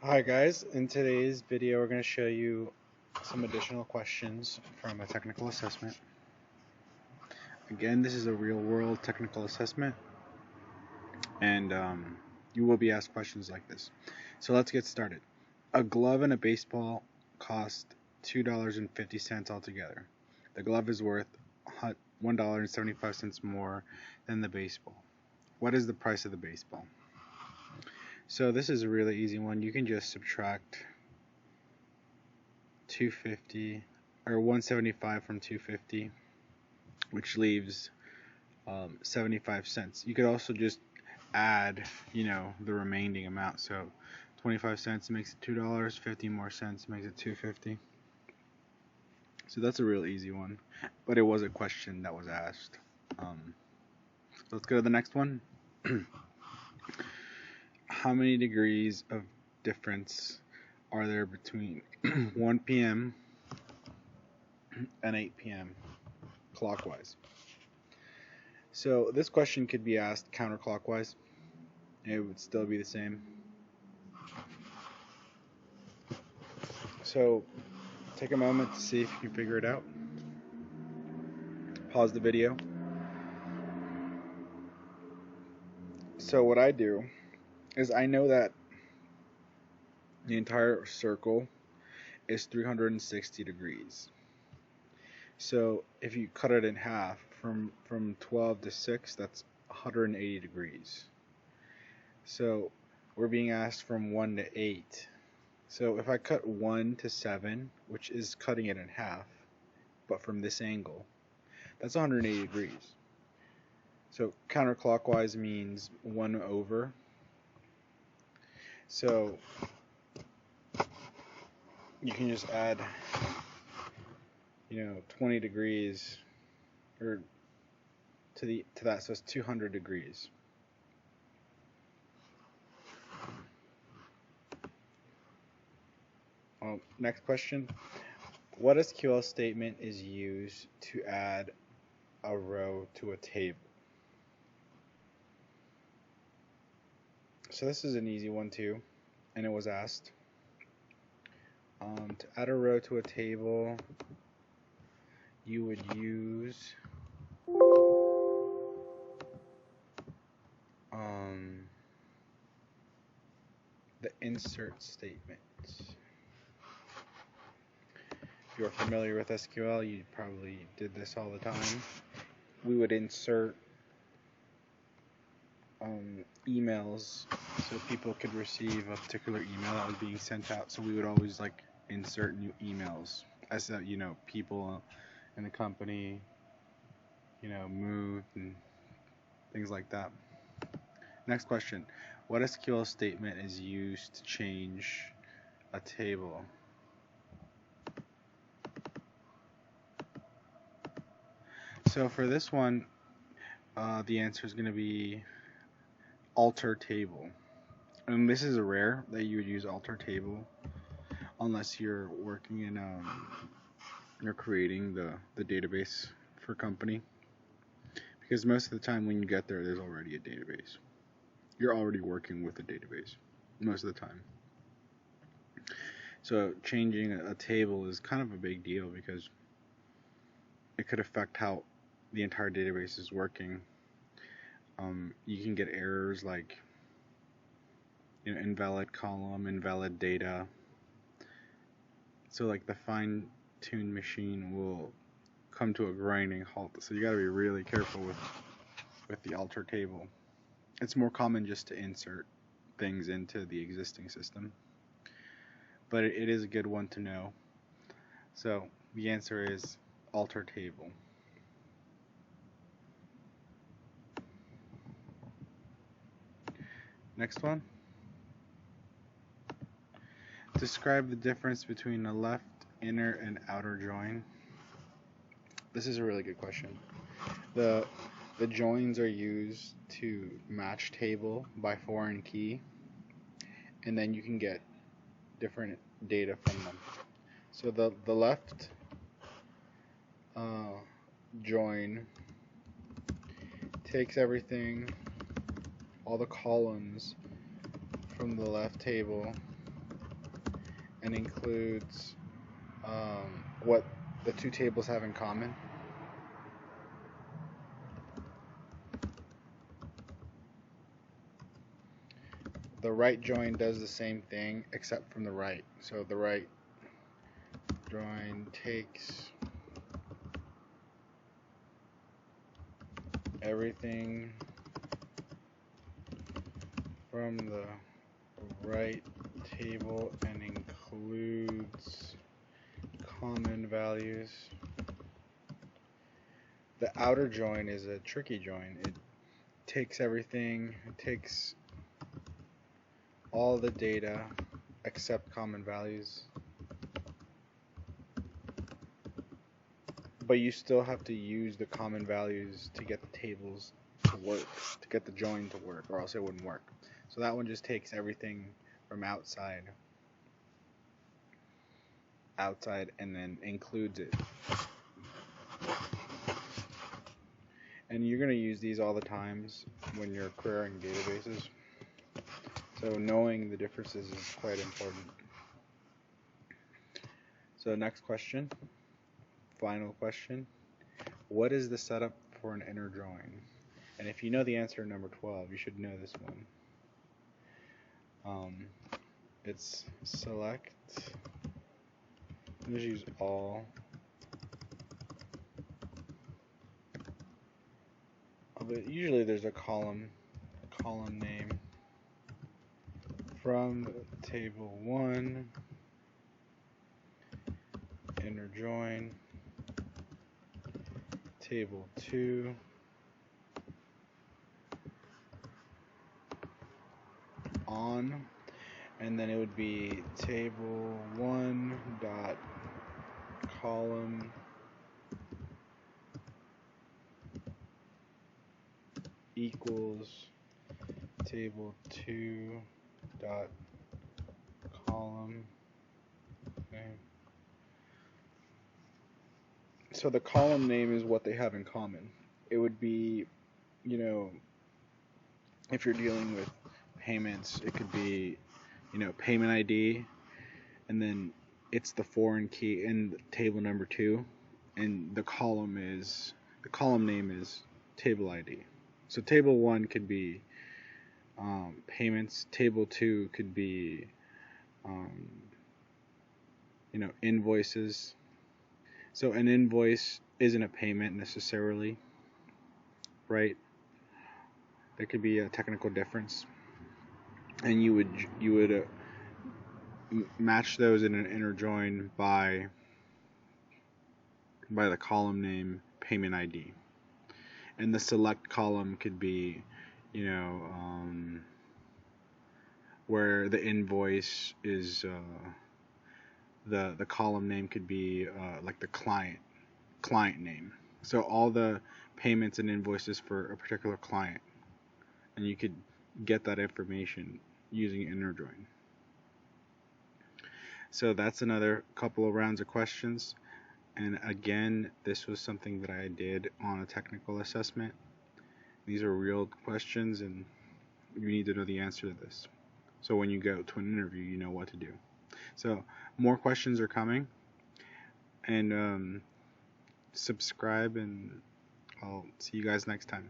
Hi guys, in today's video we're going to show you some additional questions from a technical assessment. Again, this is a real world technical assessment and you will be asked questions like this. So let's get started. A glove and a baseball cost $2.50 altogether. The glove is worth $1.75 more than the baseball. What is the price of the baseball? So this is a really easy one. You can just subtract 250 or 175 from 250, which leaves 75 cents. You could also just add, the remaining amount. So 25 cents makes it $2, 50 more cents makes it 250. So that's a real easy one, but it was a question that was asked. So let's go to the next one. How many degrees of difference are there between 1 p.m. and 8 p.m. clockwise? So this question could be asked counterclockwise. It would still be the same. So take a moment to see if you can figure it out. Pause the video. So what I do is I know that the entire circle is 360 degrees. So if you cut it in half from 12 to 6, that's 180 degrees. So we're being asked from 1 to 8. So if I cut 1 to 7, which is cutting it in half, but from this angle, that's 180 degrees. So counterclockwise means 1 over. So you can just add, 20 degrees or to that, so it's 200 degrees. Next question. What SQL statement is used to add a row to a table? So this is an easy one too, and it was asked. To add a row to a table, you would use the insert statement. If you're familiar with SQL, you probably did this all the time. We would insert emails so people could receive a particular email that was being sent out. So we would always insert new emails as people in the company moved and things like that. Next question. What SQL statement is used to change a table? So for this one, the answer is going to be alter table. And this is rare that you would use alter table unless you're working in you're creating the database for company, because most of the time when you get there's already a database. You're already working with a database most of the time. So changing a table is kind of a big deal because it could affect how the entire database is working. You can get errors like invalid column, invalid data. So the fine-tuned machine will come to a grinding halt. So you got to be really careful with the alter table. It's more common just to insert things into the existing system, but it is a good one to know. So the answer is alter table. Next one. Describe the difference between a left inner and outer join. This is a really good question. The joins are used to match table by foreign key, and then you can get different data from them. So the left join takes everything, all the columns from the left table, and includes what the two tables have in common. The right join does the same thing except from the right. So the right join takes everything from the right table and includes common values. The outer join is a tricky join. It takes everything, it takes all the data except common values. But you still have to use the common values to get the tables to work, to get the join to work, or else it wouldn't work. So that one just takes everything from outside and then includes it. And you're going to use these all the times when you're querying databases. So knowing the differences is quite important. So next question, final question. What is the setup for an inner join? And if you know the answer to number 12, you should know this one. It's select, just use all, but usually there's a column name from table 1, inner join, table 2, on, and then it would be table 1 dot column equals table 2 dot column. Okay. So the column name is what they have in common. It would be, if you're dealing with payments, it could be, payment ID, and then it's the foreign key in table number 2, and the column name is table ID. So table 1 could be payments. Table 2 could be invoices. So an invoice isn't a payment necessarily, right? There could be a technical difference, and you would match those in an inner join by the column name payment ID, and the select column could be, where the invoice is. The column name could be like the client name. So all the payments and invoices for a particular client, and you could get that information using inner join. So that's another couple of rounds of questions. And again, this was something that I did on a technical assessment. These are real questions, and you need to know the answer to this. So when you go to an interview, you know what to do. So more questions are coming, and subscribe, and I'll see you guys next time.